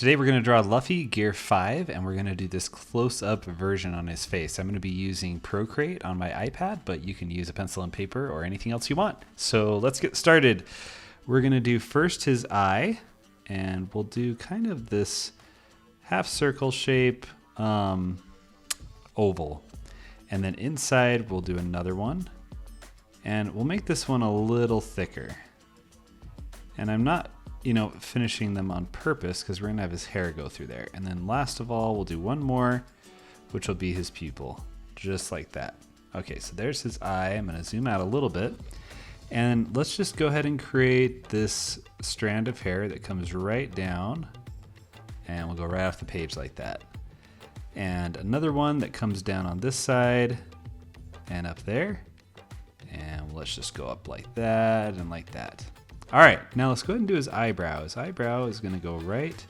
Today we're going to draw Luffy Gear 5 and we're going to do this close-up version on his face. I'm going to be using Procreate on my iPad, but you can use a pencil and paper or anything else you want. So let's get started. We're going to do first his eye, and we'll do kind of this half circle shape oval. And then inside we'll do another one, and we'll make this one a little thicker. And I'm not finishing them on purpose because we're gonna have his hair go through there. And then last of all, we'll do one more, which will be his pupil, just like that. Okay, so there's his eye. I'm gonna zoom out a little bit. And let's just go ahead and create this strand of hair that comes right down, and we'll go right off the page like that. And another one that comes down on this side and up there. And let's just go up like that and like that. All right, now let's go ahead and do his eyebrow. His eyebrow is gonna go right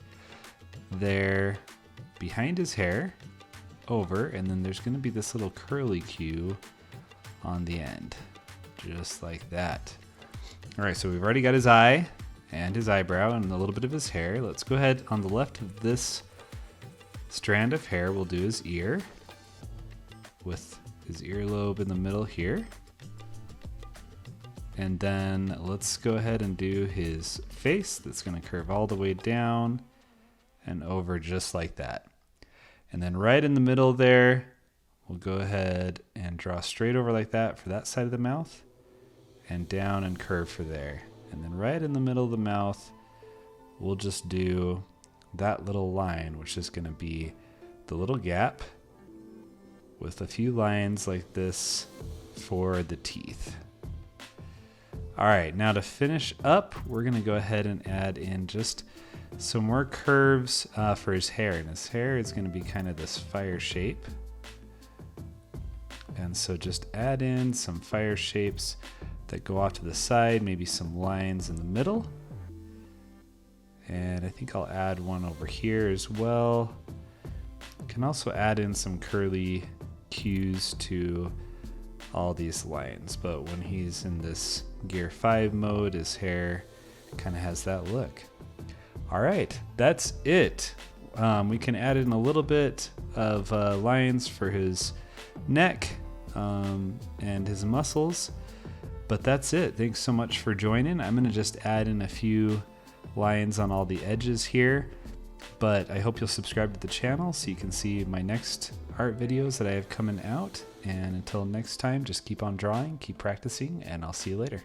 there behind his hair, over, and then there's gonna be this little curly cue on the end, just like that. All right, so we've already got his eye and his eyebrow and a little bit of his hair. Let's go ahead on the left of this strand of hair, we'll do his ear with his earlobe in the middle here. And then let's go ahead and do his face. That's going to curve all the way down and over just like that. And then right in the middle there, we'll go ahead and draw straight over like that for that side of the mouth, and down and curve for there. And then right in the middle of the mouth, we'll just do that little line, which is going to be the little gap with a few lines like this for the teeth. All right, now to finish up, we're gonna go ahead and add in just some more curves for his hair. And his hair is gonna be kind of this fire shape. And so just add in some fire shapes that go off to the side, maybe some lines in the middle. And I think I'll add one over here as well. Can also add in some curly cues to all these lines, but when he's in this Gear 5 mode, his hair kind of has that look. All right, that's it. We can add in a little bit of lines for his neck and his muscles, but that's it. Thanks so much for joining. I'm gonna just add in a few lines on all the edges here, but I hope you'll subscribe to the channel so you can see my next art videos that I have coming out. And until next time, just keep on drawing, keep practicing, and I'll see you later.